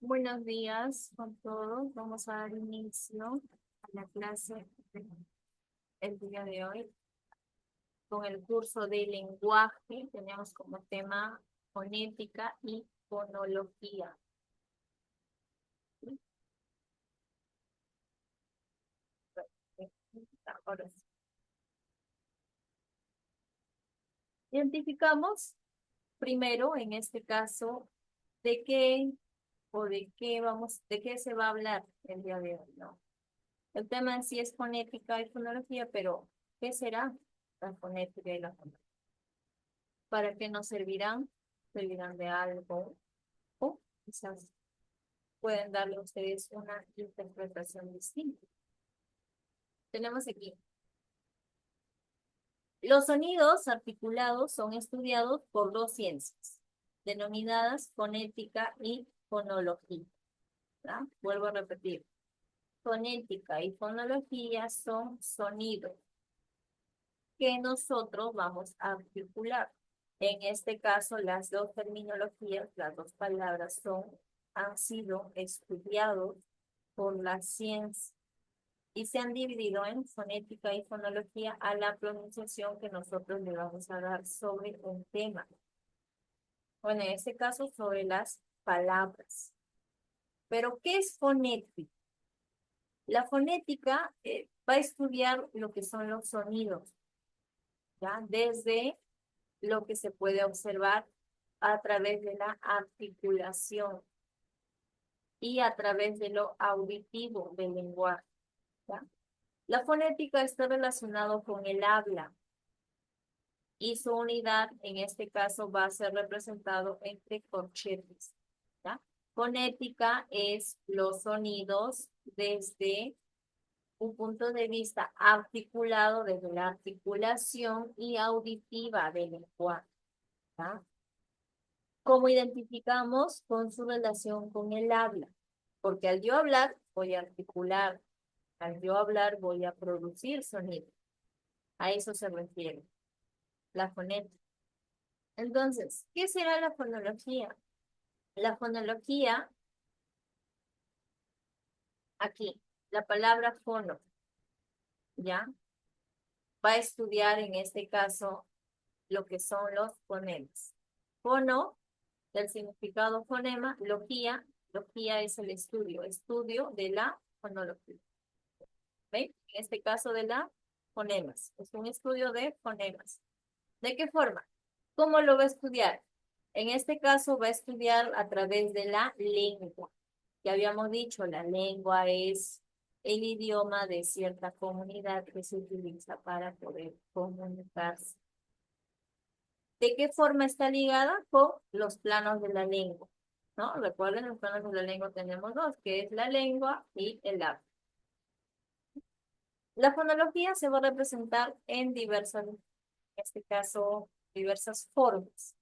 Buenos días con todos. Vamos a dar inicio a la clase el día de hoy con el curso de lenguaje. Tenemos como tema fonética y fonología. ¿Sí? Ahora sí. Identificamos primero, en este caso, de qué de qué se va a hablar el día de hoy, ¿no? El tema en sí es fonética y fonología, pero ¿qué será la fonética y la fonología? ¿Para qué nos servirán? ¿Servirán de algo? O quizás pueden darle a ustedes una interpretación distinta. Tenemos aquí, los sonidos articulados son estudiados por dos ciencias, denominadas fonética y fonología. ¿verdad? Vuelvo a repetir, fonética y fonología son sonidos que nosotros vamos a articular. En este caso, las dos terminologías, las dos palabras han sido estudiados por la ciencia y se han dividido en fonética y fonología a la pronunciación que nosotros le vamos a dar sobre un tema. Bueno, en este caso sobre las palabras. Pero, ¿qué es fonética? La fonética va a estudiar lo que son los sonidos, ¿ya? Desde lo que se puede observar a través de la articulación y a través de lo auditivo del lenguaje, ¿ya? La fonética está relacionada con el habla y su unidad, en este caso, va a ser representado entre corchetes, ¿ya? Fonética es los sonidos desde un punto de vista articulado, desde la articulación y auditiva del lenguaje, ¿ya? ¿Cómo identificamos con su relación con el habla? Porque al yo hablar, voy a articular, al yo hablar, voy a producir sonido. A eso se refiere la fonética. Entonces, ¿qué será la fonología? La fonología, aquí, la palabra fono, ¿ya? Va a estudiar en este caso lo que son los fonemas. Fono, del significado fonema, logía es el estudio de la fonología. ¿Ven? En este caso de la fonemas. Es un estudio de fonemas. ¿De qué forma? ¿Cómo lo va a estudiar? En este caso va a estudiar a través de la lengua. Ya habíamos dicho, la lengua es el idioma de cierta comunidad que se utiliza para poder comunicarse. ¿De qué forma está ligada? Con los planos de la lengua, ¿no? Recuerden, los planos de la lengua tenemos dos, que es la lengua y el habla. La fonología se va a representar en en este caso, diversas formas.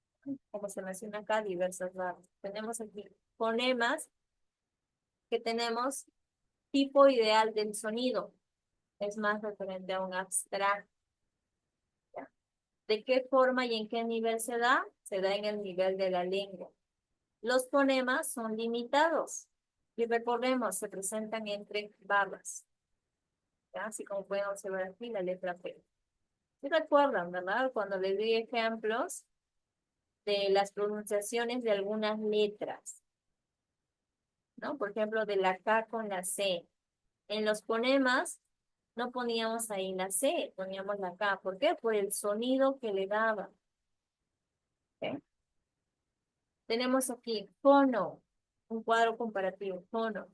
Como se menciona acá, diversas ramas. Tenemos aquí fonemas que tenemos tipo ideal del sonido. Es más referente a un abstracto. ¿Ya? ¿De qué forma y en qué nivel se da? Se da en el nivel de la lengua. Los fonemas son limitados. Y recordemos, se presentan entre barras. ¿Ya? Así como pueden observar aquí la letra P. ¿Sí recuerdan, verdad? Cuando les di ejemplos de las pronunciaciones de algunas letras, ¿no? Por ejemplo, de la K con la C. En los fonemas no poníamos ahí la C, poníamos la K. ¿Por qué? Por el sonido que le daba. ¿Ok? Tenemos aquí fono, un cuadro comparativo, fono.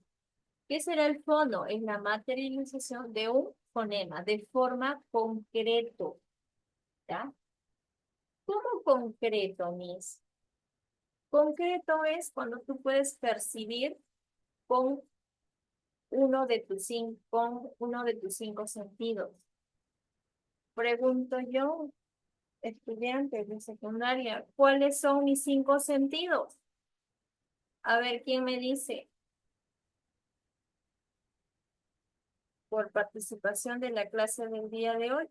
¿Qué será el fono? Es la materialización de un fonema, de forma concreto, ¿ya? ¿Cómo concreto, Miss? Concreto es cuando tú puedes percibir con con uno de tus cinco sentidos. Pregunto yo, estudiantes de secundaria, ¿cuáles son mis cinco sentidos? A ver, ¿quién me dice? Por participación de la clase del día de hoy,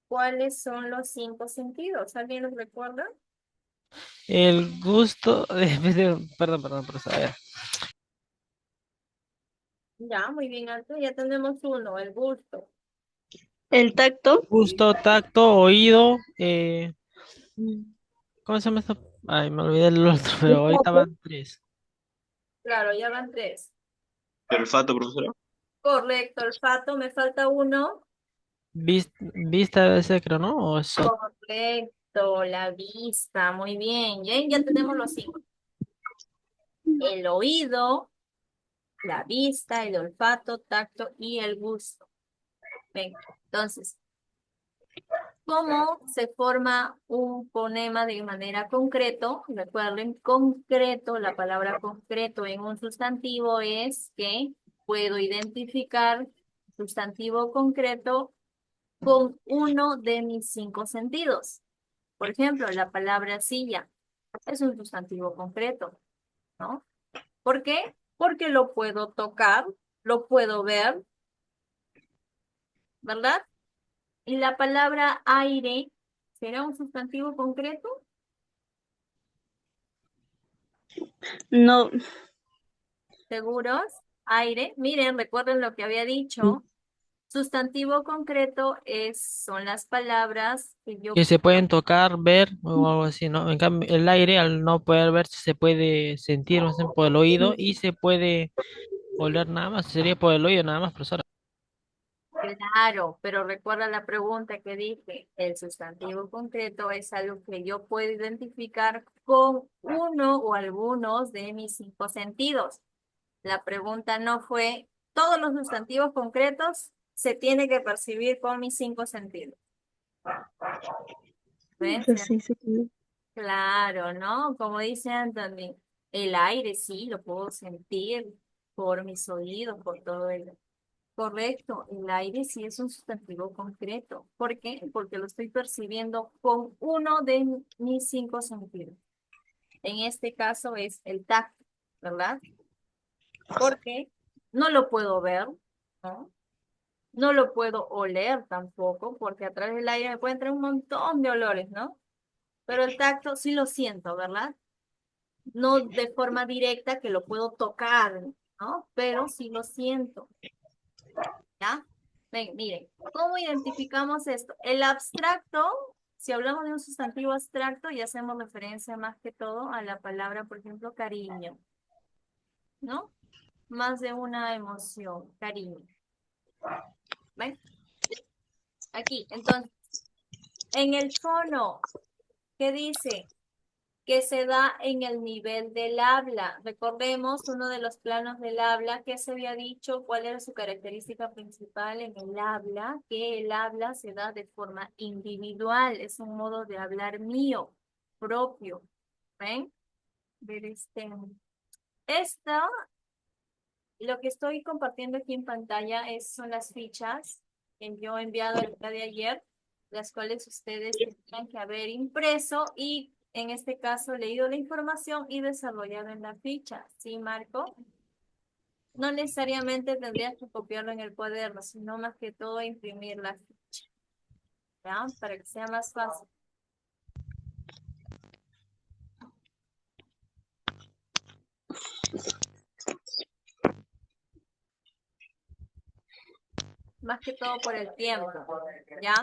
¿cuáles son los cinco sentidos? ¿Alguien los recuerda? El gusto, perdón, profesor, a ver. Ya, muy bien, Alto. Ya tenemos uno, el gusto. El tacto. Gusto, tacto, oído, Mm. ¿cómo se llama esto? Ay, me olvidé el otro, pero ahorita Olfato. van tres. Claro, ya van tres. El olfato, profesora. Correcto, olfato, me falta uno. Vista debe ser, creo, ¿no? O eso. Correcto, la vista, muy bien. Bien, ya tenemos los cinco. El oído, la vista, el olfato, tacto y el gusto. Ven, entonces, ¿cómo se forma un fonema de manera concreto? Recuerden, concreto, la palabra concreto en un sustantivo es que puedo identificar sustantivo concreto con uno de mis cinco sentidos. Por ejemplo, la palabra silla es un sustantivo concreto, ¿no? ¿Por qué? Porque lo puedo tocar, lo puedo ver, ¿verdad? Y la palabra aire, ¿será un sustantivo concreto? No. ¿Seguros? Aire. Miren, recuerden lo que había dicho. Sustantivo concreto son las palabras que yo... Que se pueden tocar, ver o algo así, ¿no? En cambio, el aire, al no poder ver, se puede sentir, no sé, por el oído y se puede oler nada más. Sería por el oído nada más, profesora. Claro, pero recuerda la pregunta que dije. El sustantivo concreto es algo que yo puedo identificar con uno o algunos de mis cinco sentidos. La pregunta no fue, ¿todos los sustantivos concretos se tiene que percibir con mis cinco sentidos? ¿Ven? Pues sí, sí. Claro, ¿no? Como dice Anthony, el aire sí lo puedo sentir por mis oídos, por todo el... Correcto, el aire sí es un sustantivo concreto. ¿Por qué? Porque lo estoy percibiendo con uno de mis cinco sentidos. En este caso es el tacto, ¿verdad? Porque no lo puedo ver, ¿no? No lo puedo oler tampoco, porque a través del aire me pueden entrar un montón de olores, ¿no? Pero el tacto sí lo siento, ¿verdad? No de forma directa que lo puedo tocar, ¿no? Pero sí lo siento, ¿ya? Ven, miren, ¿cómo identificamos esto? El abstracto, si hablamos de un sustantivo abstracto, y hacemos referencia más que todo a la palabra, por ejemplo, cariño, ¿no? Más de una emoción, cariño. ¿Ven? Aquí, entonces, en el tono, ¿qué dice? Que se da en el nivel del habla. Recordemos uno de los planos del habla que se había dicho cuál era su característica principal en el habla, que el habla se da de forma individual, es un modo de hablar mío, propio. ¿Ven? Ver esto, lo que estoy compartiendo aquí en pantalla son las fichas que yo he enviado el día de ayer, las cuales ustedes tendrán que haber impreso y en este caso leído la información y desarrollado en la ficha. ¿Sí, Marco? No necesariamente tendrías que copiarlo en el cuaderno, sino más que todo imprimir la ficha, ¿ya? Para que sea más fácil. Más que todo por el tiempo, ¿ya?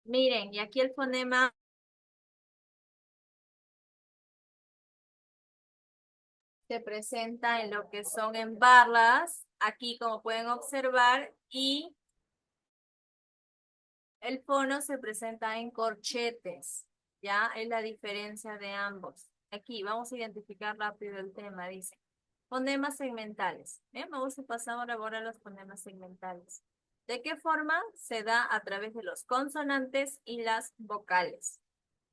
Miren, y aquí el fonema se presenta en lo que son en barras, aquí como pueden observar, y el fono se presenta en corchetes, ¿ya? Es la diferencia de ambos. Aquí vamos a identificar rápido el tema, dice. Fonemas segmentales. Bien, vamos a pasar ahora a los fonemas segmentales. ¿De qué forma? Se da a través de los consonantes y las vocales.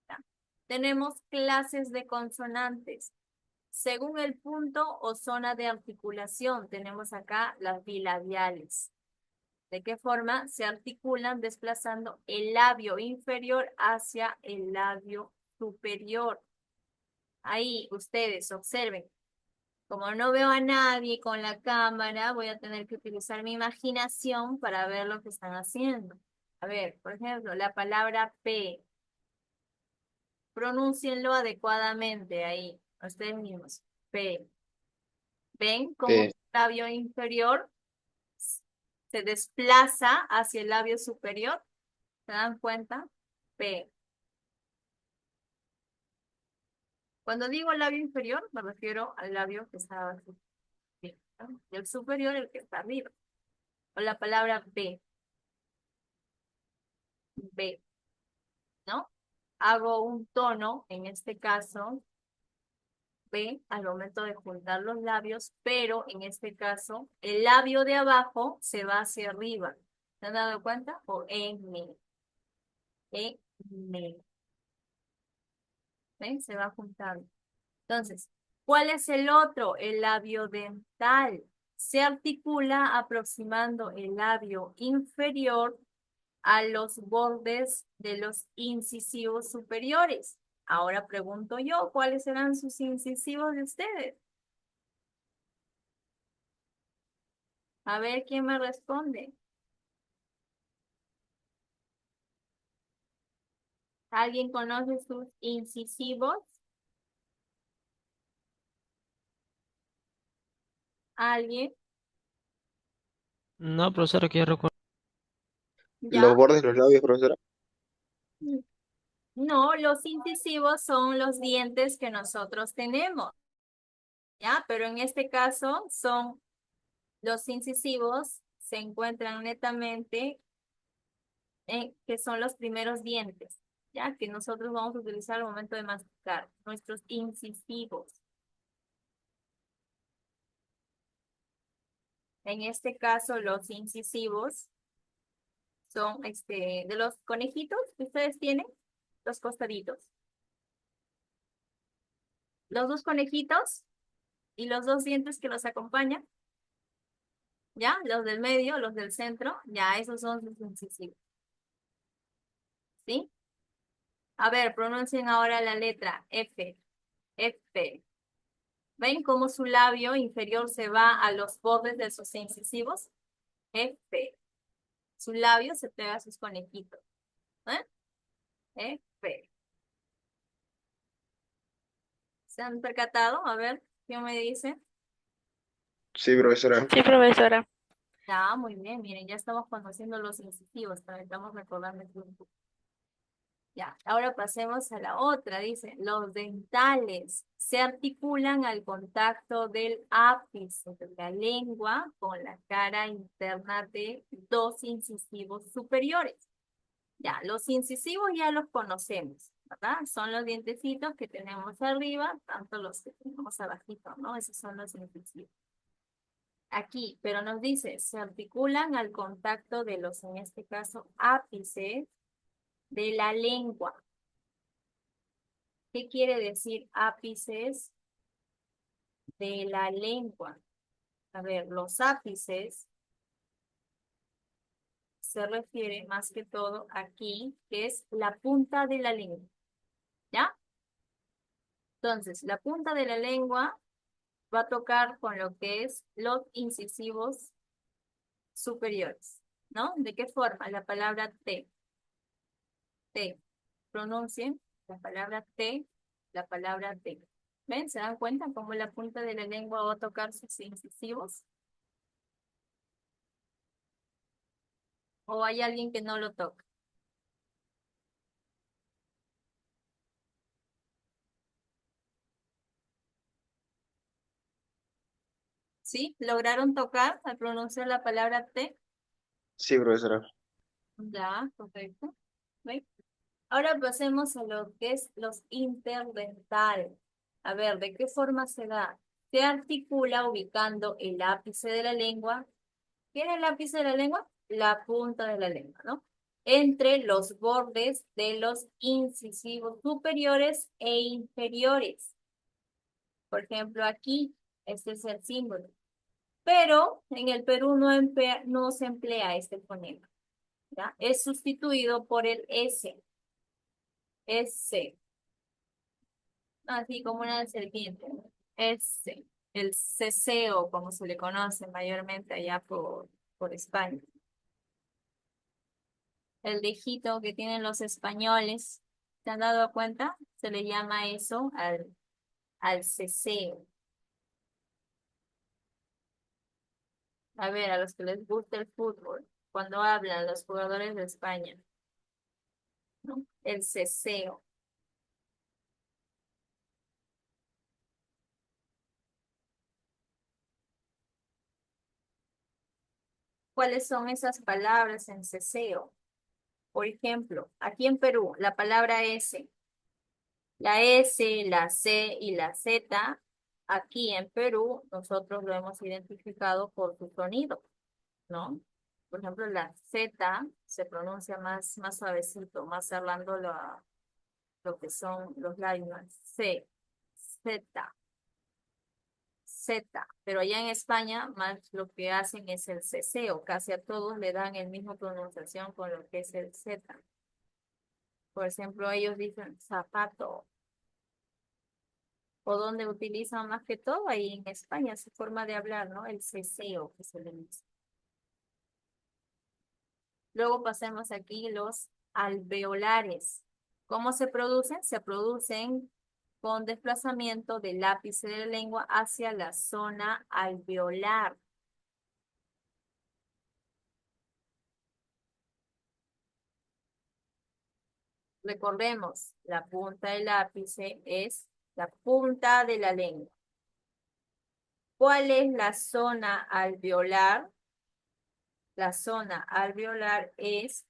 ¿Ya? Tenemos clases de consonantes. Según el punto o zona de articulación, tenemos acá las bilabiales. ¿De qué forma? Se articulan desplazando el labio inferior hacia el labio superior. Ahí ustedes observen. Como no veo a nadie con la cámara, voy a tener que utilizar mi imaginación para ver lo que están haciendo. A ver, por ejemplo, la palabra P. Pronúncienlo adecuadamente ahí, ustedes mismos. P. ¿Ven cómo el P, labio inferior se desplaza hacia el labio superior? ¿Se dan cuenta? P. Cuando digo labio inferior, me refiero al labio que está abajo, ¿no? Y el superior, el que está arriba. O la palabra B. B, ¿no? Hago un tono, en este caso, B, al momento de juntar los labios, pero en este caso, el labio de abajo se va hacia arriba. ¿Se han dado cuenta? O M. M. ¿Ven? Se va juntando. Entonces, ¿cuál es el otro? El labio dental. Se articula aproximando el labio inferior a los bordes de los incisivos superiores. Ahora pregunto yo, ¿cuáles serán sus incisivos de ustedes? A ver quién me responde. ¿Alguien conoce sus incisivos? ¿Alguien? No, profesora, que yo recuerdo. ¿Ya? los bordes de los labios, profesora. No, los incisivos son los dientes que nosotros tenemos, ¿ya? Pero en este caso son los incisivos, se encuentran netamente en que son los primeros dientes, ¿ya? Que nosotros vamos a utilizar al momento de masticar, nuestros incisivos. En este caso, los incisivos son de los conejitos que ustedes tienen, los costaditos. Los dos conejitos y los dos dientes que los acompañan, ¿ya? Los del medio, los del centro, ya esos son sus incisivos, ¿sí? A ver, pronuncien ahora la letra F. F. ¿Ven cómo su labio inferior se va a los bordes de sus incisivos? F. Su labio se pega a sus conejitos. ¿Eh? F. ¿Se han percatado? A ver, ¿qué me dice? Sí, profesora. Sí, profesora. Ya, muy bien, miren, ya estamos conociendo los incisivos, también estamos recordando el grupo. Ya, ahora pasemos a la otra, dice, los dentales se articulan al contacto del ápice de la lengua con la cara interna de dos incisivos superiores. Ya, los incisivos ya los conocemos, ¿verdad? Son los dientecitos que tenemos arriba, tanto los que tenemos abajito, ¿no? Esos son los incisivos. Aquí, pero nos dice, se articulan al contacto de los, en este caso, ápices de la lengua. ¿Qué quiere decir ápices de la lengua? A ver, los ápices se refiere más que todo aquí, que es la punta de la lengua, ¿ya? Entonces, la punta de la lengua va a tocar con lo que es los incisivos superiores, ¿no? ¿De qué forma? La palabra T. T. Pronuncien la palabra T, la palabra T. ¿Ven? ¿Se dan cuenta cómo la punta de la lengua va a tocar sus incisivos? ¿O hay alguien que no lo toca? ¿Sí? ¿Lograron tocar al pronunciar la palabra T? Sí, profesora. Ya, correcto. ¿Ven? Ahora pasemos a lo que es los interdentales. A ver, ¿de qué forma se da? Se articula ubicando el ápice de la lengua. ¿Qué es el ápice de la lengua? La punta de la lengua, ¿no? Entre los bordes de los incisivos superiores e inferiores. Por ejemplo, aquí, este es el símbolo. Pero en el Perú no se emplea este fonema, ¿ya? Es sustituido por el S. S. Así como una serpiente, ¿no? S. El ceseo, como se le conoce mayormente allá por España. el dejito que tienen los españoles. ¿Se han dado cuenta? Se le llama eso al ceseo. A ver, a los que les gusta el fútbol, cuando hablan los jugadores de España, ¿no? El ceseo. ¿Cuáles son esas palabras en ceseo? Por ejemplo, aquí en Perú, la palabra S. La S, la C y la Z, aquí en Perú, nosotros lo hemos identificado por su sonido, ¿no? Por ejemplo, la Z se pronuncia más suavecito, más cerrando lo que son los labios. C, Z, Z. Pero allá en España, más lo que hacen es el ceseo. Casi a todos le dan el mismo pronunciación con lo que es el Z. Por ejemplo, ellos dicen zapato. O donde utilizan más que todo, ahí en España, su forma de hablar, ¿no? El ceseo que se le dice. Luego pasemos aquí los alveolares. ¿Cómo se producen? Se producen con desplazamiento del ápice de la lengua hacia la zona alveolar. Recordemos, la punta del ápice es la punta de la lengua. ¿Cuál es la zona alveolar? La zona alveolar es,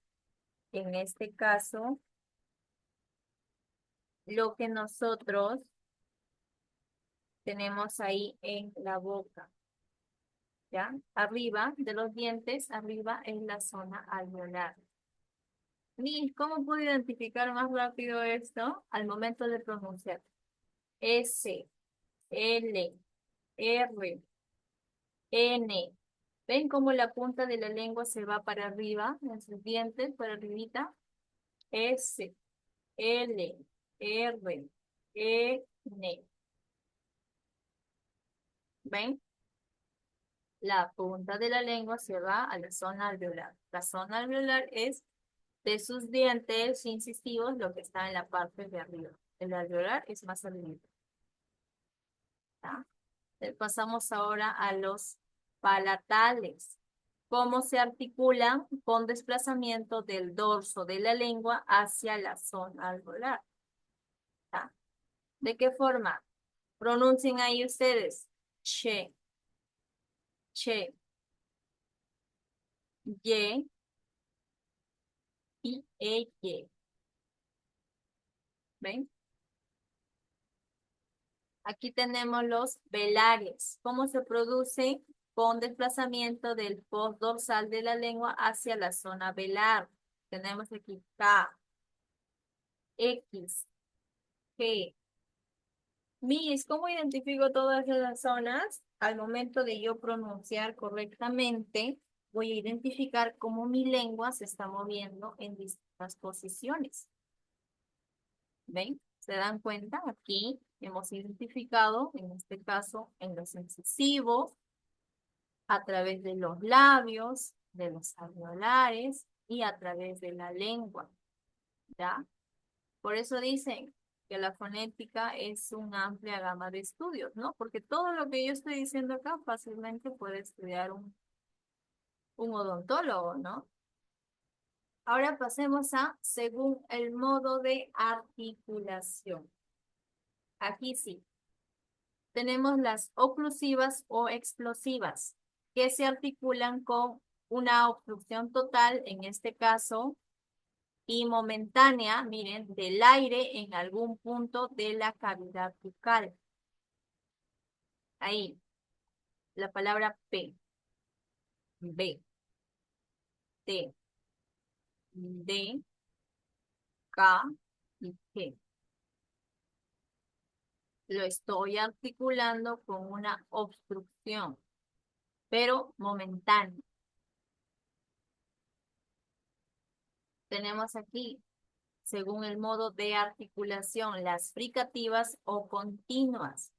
en este caso, lo que nosotros tenemos ahí en la boca, ¿ya? Arriba de los dientes, arriba es la zona alveolar. Miss, ¿cómo puedo identificar más rápido esto al momento de pronunciar? S, L, R, N. ¿Ven cómo la punta de la lengua se va para arriba, en sus dientes, para arribita? S, L, R, N. ¿Ven? La punta de la lengua se va a la zona alveolar. La zona alveolar es de sus dientes incisivos, lo que está en la parte de arriba. El alveolar es más arriba. ¿Ya? Pasamos ahora a los palatales. ¿Cómo se articulan? Con desplazamiento del dorso de la lengua hacia la zona alveolar. ¿Ya? ¿De qué forma? Pronuncien ahí ustedes. Che, che, ye y ye. ¿Ven? Aquí tenemos los velares. ¿Cómo se produce? Con desplazamiento del post dorsal de la lengua hacia la zona velar. Tenemos aquí K, X, G. Miss, ¿cómo identifico todas esas zonas? Al momento de yo pronunciar correctamente, voy a identificar cómo mi lengua se está moviendo en distintas posiciones. ¿Ven? ¿Se dan cuenta? Aquí hemos identificado, en este caso, en los incisivos, a través de los labios, de los alveolares y a través de la lengua. ¿Ya? Por eso dicen que la fonética es una amplia gama de estudios, ¿no? Porque todo lo que yo estoy diciendo acá fácilmente puede estudiar un odontólogo, ¿no? Ahora pasemos a según el modo de articulación. Aquí sí. Tenemos las oclusivas o explosivas, que se articulan con una obstrucción total, en este caso, y momentánea, miren, del aire en algún punto de la cavidad bucal. Ahí, la palabra P, B, T, D, K y G. Lo estoy articulando con una obstrucción, pero momentánea. Tenemos aquí, según el modo de articulación, las fricativas o continuas.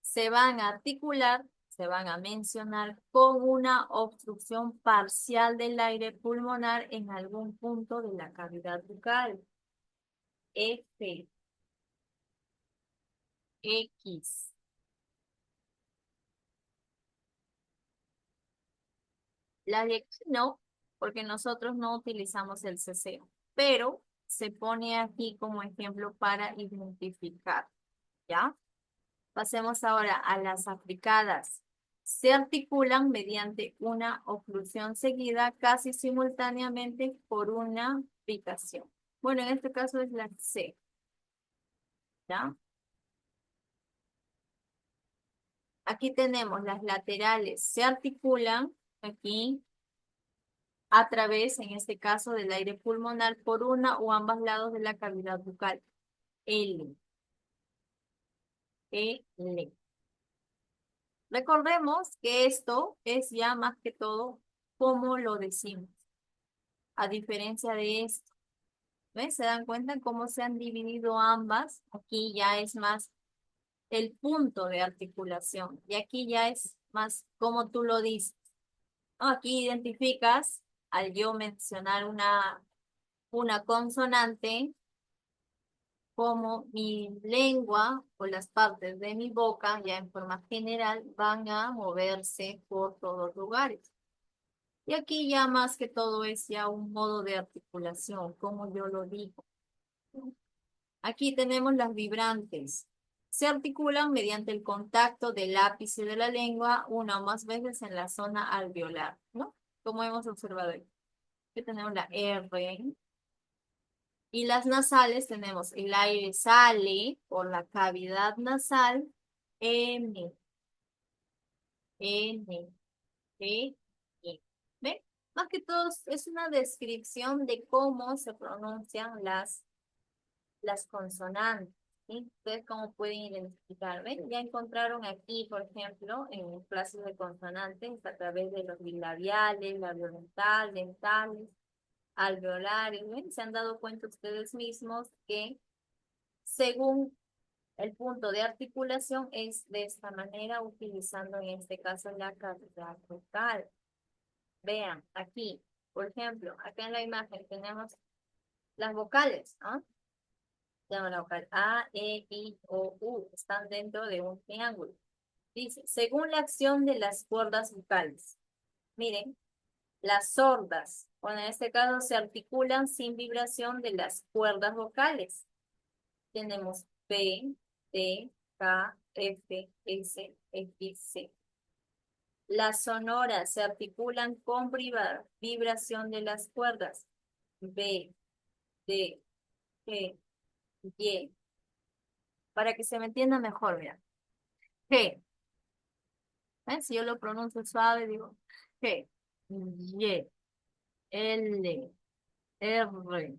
Se van a articular se van a mencionar con una obstrucción parcial del aire pulmonar en algún punto de la cavidad bucal. F, X. La de aquí no, porque nosotros no utilizamos el ceseo, pero se pone aquí como ejemplo para identificar, ¿ya? Pasemos ahora a las africadas. Se articulan mediante una oclusión seguida casi simultáneamente por una fricación. Bueno, en este caso es la C, ¿ya? Aquí tenemos las laterales. Se articulan aquí a través, en este caso, del aire pulmonar por una o ambos lados de la cavidad bucal. L. L. Recordemos que esto es ya más que todo cómo lo decimos. A diferencia de esto, ¿ves? ¿Se dan cuenta cómo se han dividido ambas? Aquí ya es más el punto de articulación y aquí ya es más cómo tú lo dices. ¿No? Aquí identificas, al yo mencionar una consonante, como mi lengua o las partes de mi boca, ya en forma general, van a moverse por todos lugares. Y aquí ya más que todo es ya un modo de articulación, como yo lo digo. Aquí tenemos las vibrantes. Se articulan mediante el contacto del ápice de la lengua una o más veces en la zona alveolar, ¿no? Como hemos observado aquí. Aquí tenemos la R. Y las nasales tenemos el aire sale por la cavidad nasal, M, N, E, I. ¿Ven? Más que todo es una descripción de cómo se pronuncian las consonantes. ¿Sí? Ustedes cómo pueden identificar. ¿Ven? Ya encontraron aquí, por ejemplo, en clases de consonantes a través de los bilabiales, labiodental, dentales, alveolares. ¿Ven? Se han dado cuenta ustedes mismos que según el punto de articulación es de esta manera, utilizando en este caso la cavidad bucal. Vean, aquí, por ejemplo, acá en la imagen tenemos las vocales, ¿no? Tenemos la vocal A, E, I, O, U, están dentro de un triángulo. Dice, según la acción de las cuerdas vocales. Miren, las sordas, bueno, en este caso se articulan sin vibración de las cuerdas vocales. Tenemos P, T, K, F, S, X, C. Las sonoras se articulan con vibración de las cuerdas. B, D, G, Y. Para que se me entienda mejor, vean. G. ¿Ven? Si yo lo pronuncio suave, digo G, Y, L, R,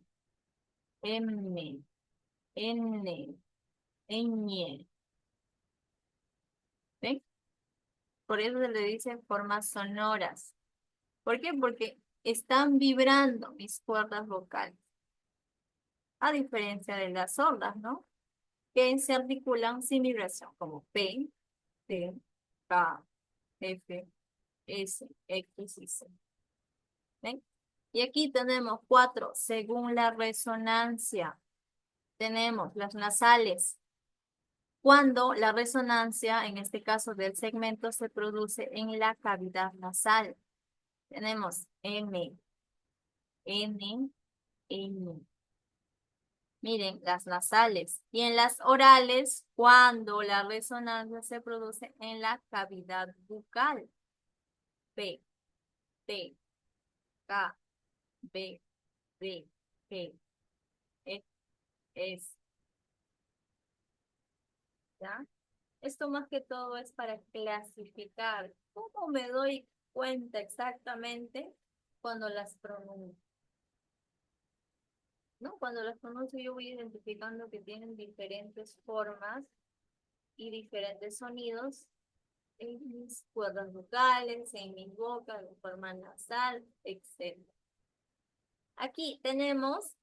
M, N, Ñ. ¿Ven? Por eso se le dice formas sonoras. ¿Por qué? Porque están vibrando mis cuerdas vocales. A diferencia de las sordas, ¿no? Que se articulan sin vibración, como P, T, K, F, S, X y C. ¿Ven? Y aquí tenemos 4, según la resonancia. Tenemos las nasales. Cuando la resonancia, en este caso del segmento, se produce en la cavidad nasal. Tenemos M, N, N. Miren, las nasales. Y en las orales, cuando la resonancia se produce en la cavidad bucal. P, T, K, B, D, G, F, S. ¿Ya? Esto más que todo es para clasificar. ¿Cómo me doy cuenta exactamente cuando las pronuncio? ¿No? Cuando las pronuncio yo voy identificando que tienen diferentes formas y diferentes sonidos en mis cuerdas vocales, en mi boca, de forma nasal, etc. Aquí tenemos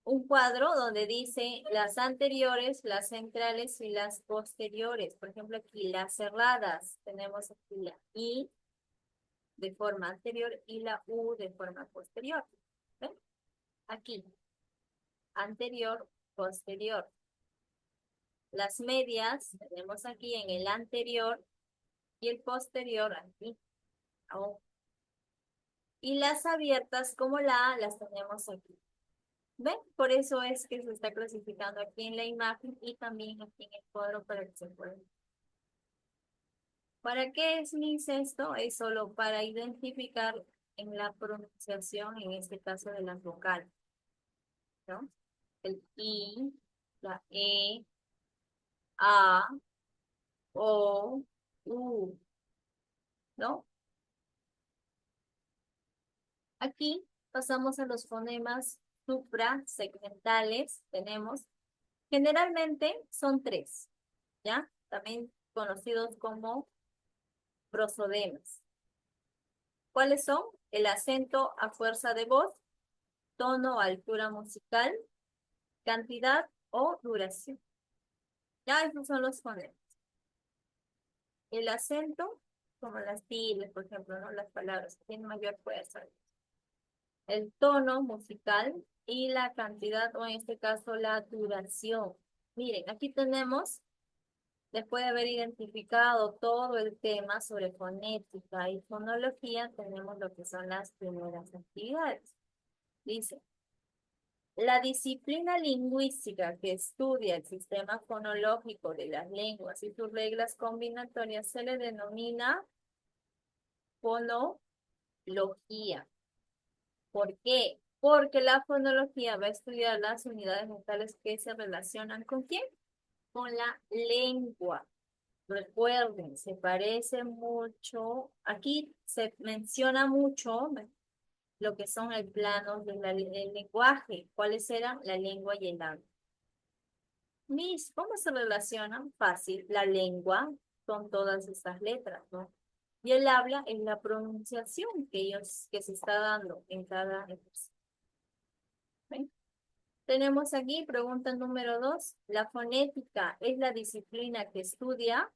un cuadro donde dice las anteriores, las centrales y las posteriores. Por ejemplo, aquí las cerradas. Tenemos aquí la I de forma anterior y la U de forma posterior. ¿Ven? Aquí, anterior, posterior. Las medias tenemos aquí en el anterior y el posterior aquí. Abajo. Y las abiertas como la A las tenemos aquí. ¿Ven? Por eso es que se está clasificando aquí en la imagen y también aquí en el cuadro para que se pueda. ¿Para qué es Miss esto? Es solo para identificar en la pronunciación, en este caso de las vocales, ¿no? El I, la E, A, O, U, ¿no? Aquí pasamos a los fonemas suprasegmentales. Tenemos, generalmente son tres, ¿ya? También conocidos como prosodemas. ¿Cuáles son? El acento a fuerza de voz, tono o altura musical, cantidad o duración. Ya esos son los fonemas. El acento, como las tildes, por ejemplo, ¿no? Las palabras que tienen mayor fuerza. El tono musical y la cantidad, o en este caso la duración. Miren, aquí tenemos, después de haber identificado todo el tema sobre fonética y fonología, tenemos lo que son las primeras actividades. Dice, la disciplina lingüística que estudia el sistema fonológico de las lenguas y sus reglas combinatorias se le denomina fonología. ¿Por qué? Porque la fonología va a estudiar las unidades mentales que se relacionan ¿con quién? Con la lengua. Recuerden, se parece mucho, aquí se menciona mucho lo que son el plano del lenguaje. ¿Cuáles eran? La lengua y el habla. Miss, ¿cómo se relacionan? Fácil, la lengua con todas estas letras, ¿no? Y el habla es la pronunciación que se está dando en cada ejercicio. ¿Ven? Tenemos aquí, pregunta número 2. La fonética es la disciplina que estudia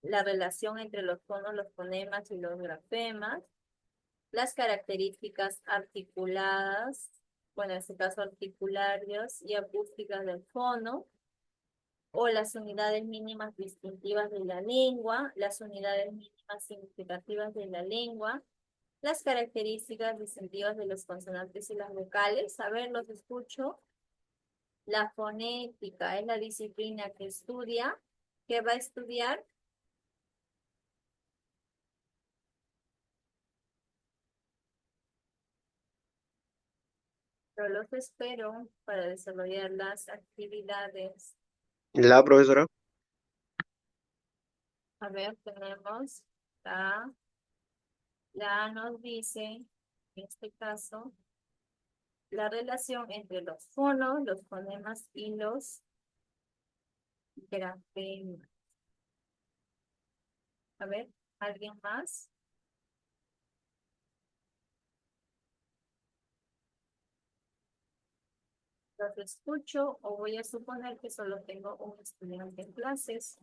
la relación entre los tonos, los fonemas y los grafemas, las características articuladas, bueno, en este caso articularias y acústicas del fono, o las unidades mínimas distintivas de la lengua, las unidades mínimas significativas de la lengua, las características distintivas de los consonantes y las vocales. A ver, los escucho. La fonética es la disciplina que estudia. ¿Qué va a estudiar? Yo los espero para desarrollar las actividades. La profesora. A ver, tenemos la nos dice, en este caso, la relación entre los fonos, los fonemas y los grafemas. A ver, ¿alguien más? Los escucho o voy a suponer que solo tengo un estudiante en clases.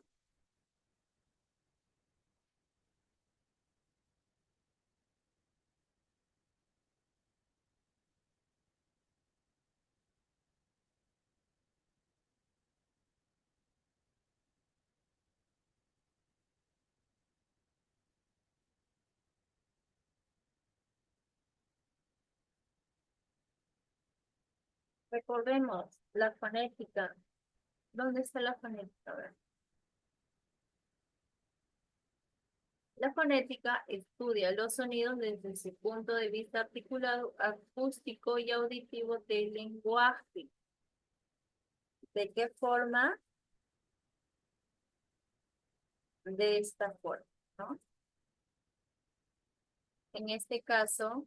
Recordemos la fonética. ¿Dónde está la fonética? A ver. La fonética estudia los sonidos desde su punto de vista articulado, acústico y auditivo del lenguaje. ¿De qué forma? De esta forma, ¿no? En este caso,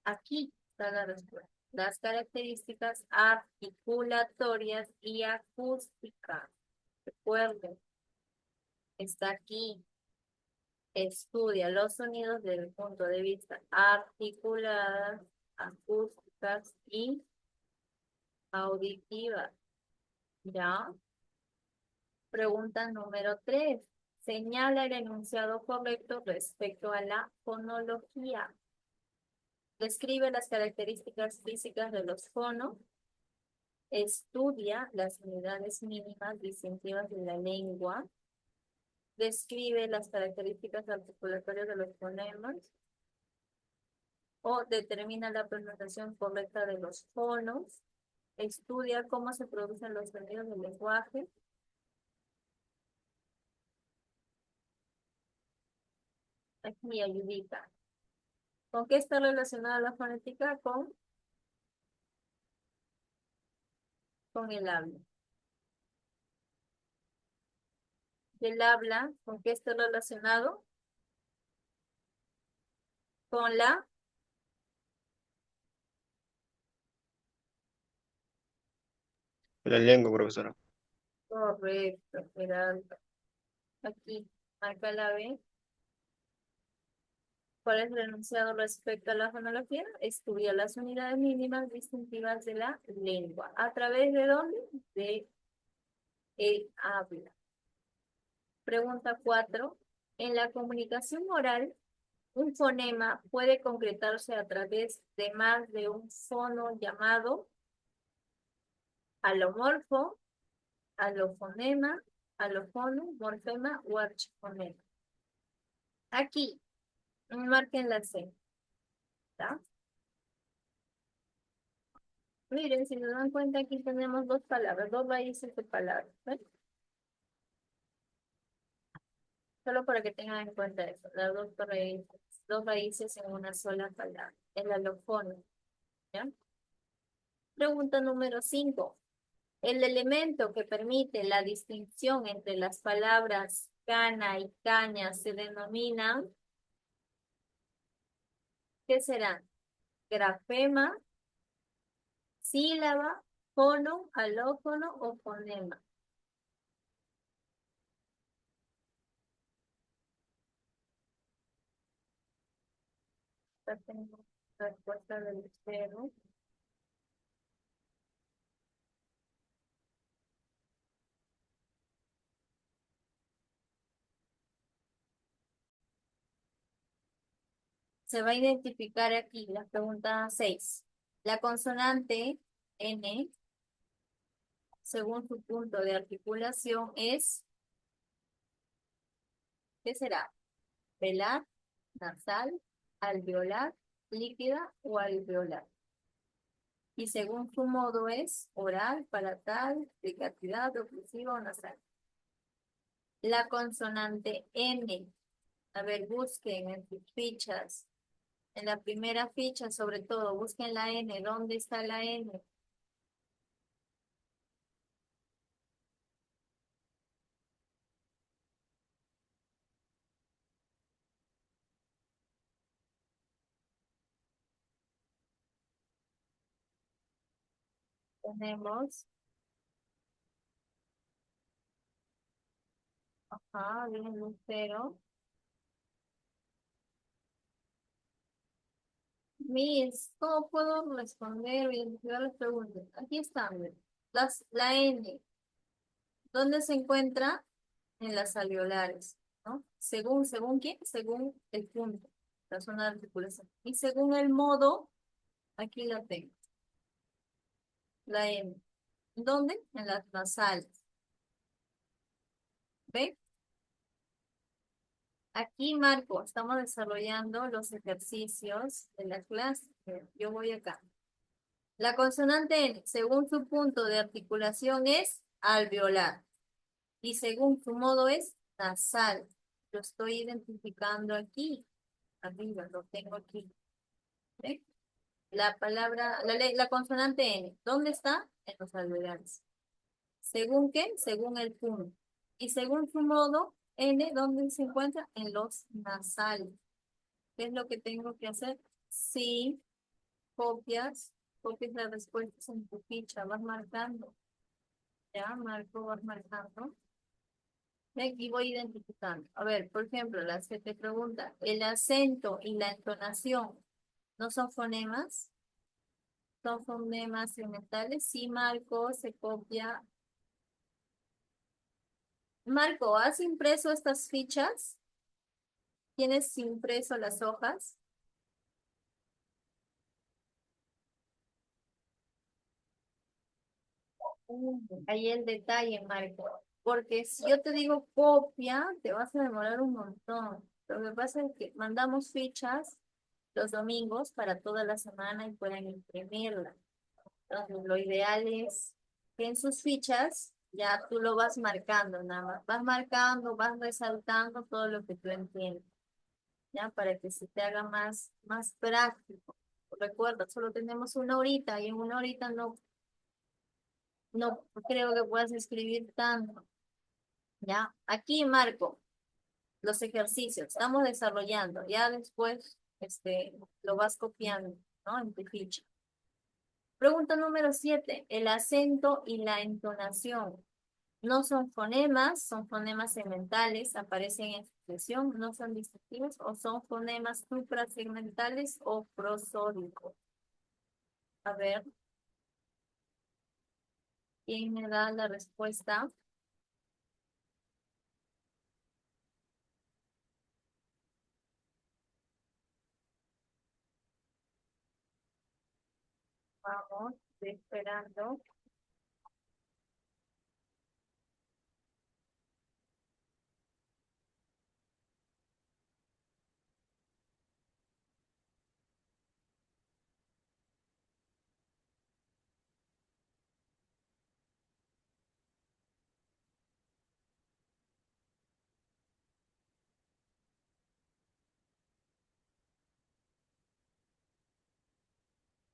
aquí está la respuesta. Las características articulatorias y acústicas. Recuerden, está aquí. Estudia los sonidos desde el punto de vista articulado acústicas y auditivas. ¿Ya? Pregunta número 3. Señala el enunciado correcto respecto a la fonología. Describe las características físicas de los fonos. Estudia las unidades mínimas distintivas de la lengua. Describe las características articulatorias de los fonemas. O determina la pronunciación correcta de los fonos. Estudia cómo se producen los sonidos del lenguaje. Aquí ayudita. ¿Con qué está relacionada la fonética? Con el habla. El habla, ¿con qué está relacionado? Con la La lengua, profesora. correcto, Gerardo. Aquí, marca la B. ¿Cuál es el enunciado respecto a la fonología? Estudia las unidades mínimas distintivas de la lengua. ¿A través de dónde? De el habla. Pregunta 4. En la comunicación oral, un fonema puede concretarse a través de más de un fono llamado alomorfo, alofonema, alofono, morfema o archifonema. Aquí, marquen la C. ¿Está? Miren, si se dan cuenta, aquí tenemos dos palabras, dos raíces de palabras. ¿Ven? Solo para que tengan en cuenta eso, las dos raíces en una sola palabra, el alófono. ¿Ya? Pregunta número 5. El elemento que permite la distinción entre las palabras cana y caña se denomina, ¿qué serán? Grafema, sílaba, fono, alófono o fonema. Ya tengo la respuesta del cero. Se va a identificar aquí la pregunta 6. La consonante N, según su punto de articulación, es, ¿qué será? Velar, nasal, alveolar, líquida o alveolar. Y según su modo es oral, palatal, fricatividad, oclusiva o nasal. La consonante N, a ver, busquen en sus fichas. En la primera ficha, sobre todo, busquen la N. ¿Dónde está la N? Tenemos, ajá, bien, Lucero. Miss, ¿cómo puedo responder o identificar las preguntas? Aquí están, miren. La N, ¿dónde se encuentra? En las alveolares, ¿no? ¿Según quién? Según el punto, la zona de articulación. Y según el modo, aquí la tengo. La N. ¿Dónde? En las nasales. ¿Ve? Aquí, Marco, estamos desarrollando los ejercicios de la clase. Yo voy acá. La consonante N, según su punto de articulación, es alveolar. Y según su modo es nasal. Lo estoy identificando aquí. Arriba, lo tengo aquí. ¿Ve? La palabra, la consonante N, ¿dónde está? En los alveolares. ¿Según qué? Según el punto. Y según su modo, N, ¿dónde se encuentra? En los nasales. ¿Qué es lo que tengo que hacer? Sí, copias las respuestas en tu ficha, vas marcando. Ya, Marco, vas marcando. Y aquí voy identificando. A ver, por ejemplo, las que te preguntan, ¿el acento y la entonación no son fonemas? ¿Son fonemas segmentales? Sí, Marco, se copia. Marco, ¿has impreso estas fichas? ¿Tienes impreso las hojas? Ahí el detalle, Marco. Porque si yo te digo copia, te vas a demorar un montón. Lo que pasa es que mandamos fichas los domingos para toda la semana y puedan imprimirla. Entonces, lo ideal es que en sus fichas ya tú lo vas marcando, nada más. Vas marcando, vas resaltando todo lo que tú entiendes, ¿ya? Para que se te haga más práctico. Recuerda, solo tenemos una horita y en una horita no creo que puedas escribir tanto, ¿ya? Aquí marco los ejercicios, estamos desarrollando, ya después lo vas copiando, ¿no? En tu ficha. Pregunta número 7. El acento y la entonación. No son fonemas segmentales, aparecen en sucesión, no son distintivos o son fonemas suprasegmentales o prosódicos. A ver, ¿quién me da la respuesta? Vamos, estoy esperando.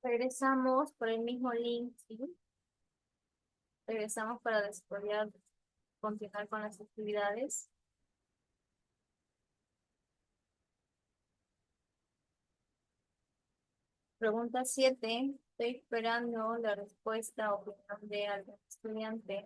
Regresamos por el mismo link, ¿sí? Regresamos para desarrollar, continuar con las actividades. Pregunta 7. Estoy esperando la respuesta o opinión de algún estudiante.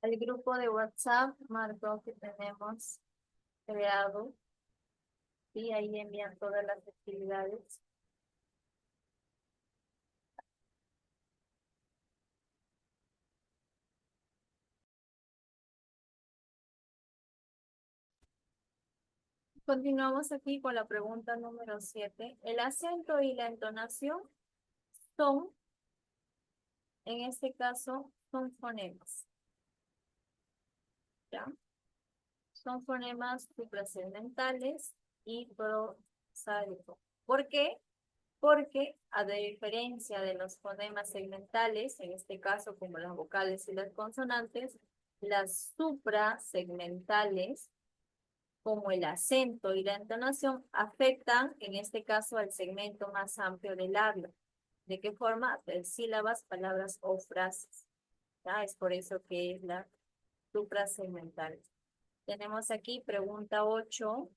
El grupo de WhatsApp marcó que tenemos creado y ahí envían todas las actividades. Continuamos aquí con la pregunta número 7. El acento y la entonación son, en este caso, son fonemas. ¿Ya? Son fonemas suprasegmentales y prosádicos. ¿Por qué? Porque a diferencia de los fonemas segmentales, en este caso como las vocales y las consonantes, las suprasegmentales, como el acento y la entonación, afectan en este caso al segmento más amplio del habla. ¿De qué forma? De sílabas, palabras o frases. ¿Ya? Es por eso que es la suprasegmental. Tenemos aquí pregunta 8.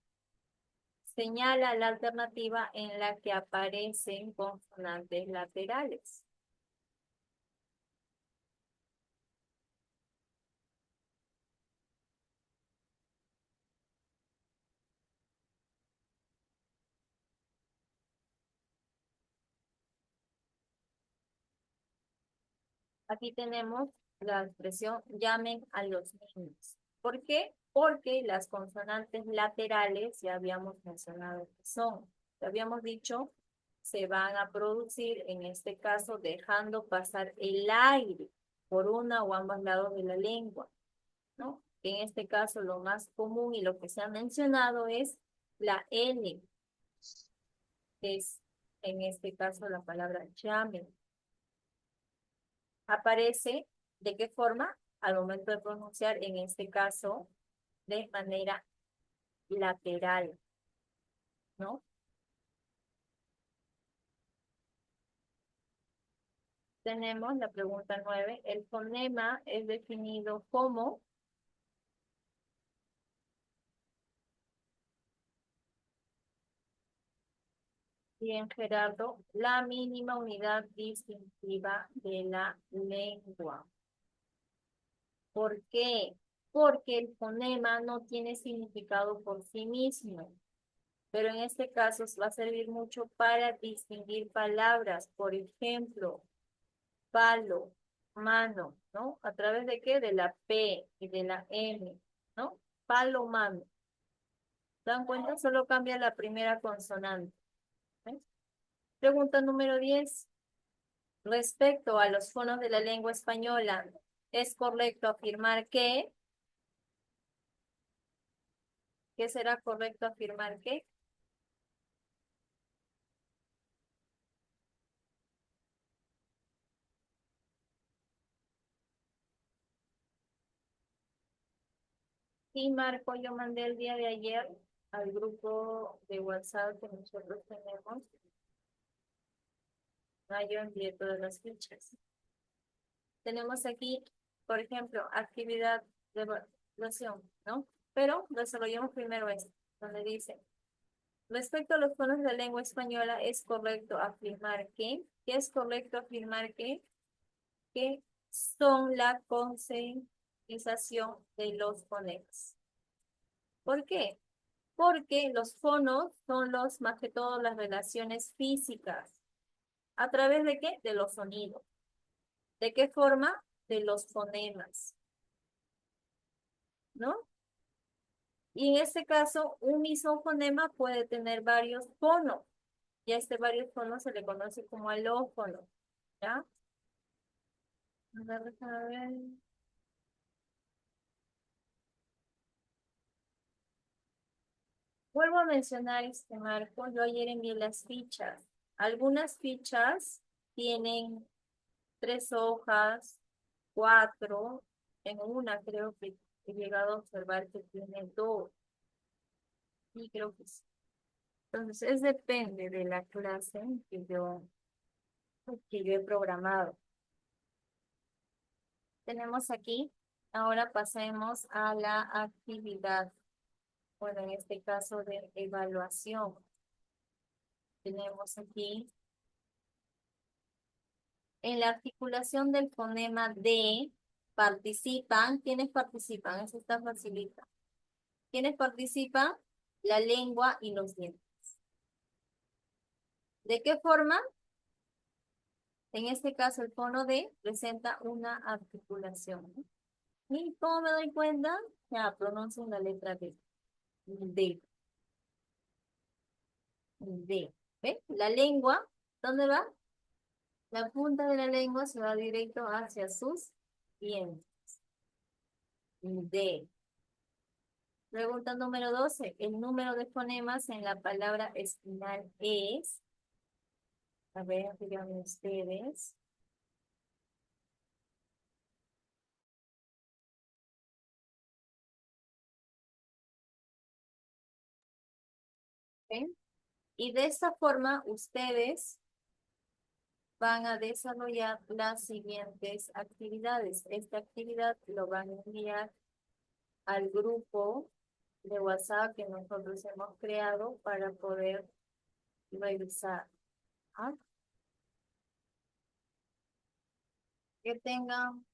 Señala la alternativa en la que aparecen consonantes laterales. Aquí tenemos la expresión llamen a los niños. ¿Por qué? Porque las consonantes laterales, ya habíamos mencionado que son, ya habíamos dicho, se van a producir, en este caso, dejando pasar el aire por una o ambos lados de la lengua, ¿no? En este caso, lo más común y lo que se ha mencionado es la N, que es, en este caso, la palabra llamen. Aparece, ¿de qué forma? Al momento de pronunciar, en este caso, de manera lateral, ¿no? Tenemos la pregunta 9. El fonema es definido como Bien, Gerardo, la mínima unidad distintiva de la lengua. ¿Por qué? Porque el fonema no tiene significado por sí mismo, pero en este caso va a servir mucho para distinguir palabras. Por ejemplo, palo, mano, ¿no? ¿A través de qué? De la P y de la M, ¿no? Palo, mano. ¿Se dan cuenta? Solo cambia la primera consonante. ¿Eh? Pregunta número 10. Respecto a los fonos de la lengua española, ¿es correcto afirmar que? ¿Qué será correcto afirmar que? Y Marco, yo mandé el día de ayer al grupo de WhatsApp que nosotros tenemos. Yo envié todas las fichas. Tenemos aquí, por ejemplo, actividad de evaluación, ¿no? Pero desarrollemos primero esto, donde dice, respecto a los fonos de la lengua española, ¿es correcto afirmar que? ¿Qué es correcto afirmar que son la concientización de los fonemas? ¿Por qué? Porque los fonos son más que todo las relaciones físicas. ¿A través de qué? De los sonidos. ¿De qué forma? De los fonemas, ¿no? Y en este caso, un mismo fonema puede tener varios fonos. Y a este varios fonos se le conoce como alófono, ¿ya? A ver, déjame ver. Vuelvo a mencionar este marco. Yo ayer envié las fichas. Algunas fichas tienen 3 hojas, 4. En una creo que he llegado a observar que tiene 2. Y creo que sí. Entonces, depende de la clase que yo he programado. Tenemos aquí, ahora pasemos a la actividad. Bueno, en este caso de evaluación. Tenemos aquí, en la articulación del fonema D, participan. ¿Quiénes participan? Eso está facilita. ¿Quiénes participan? La lengua y los dientes. ¿De qué forma? En este caso, el fono D presenta una articulación, ¿no? ¿Y cómo me doy cuenta? Ya, pronuncio la letra D. D. D. ¿Ve? La lengua, ¿dónde va? La punta de la lengua se va directo hacia sus dientes. D. Pregunta número 12. El número de fonemas en la palabra espinal es. A ver, díganme ustedes. ¿Ven? Y de esta forma ustedes van a desarrollar las siguientes actividades. Esta actividad lo van a enviar al grupo de WhatsApp que nosotros hemos creado para poder revisar. ¿Ah? Que tengan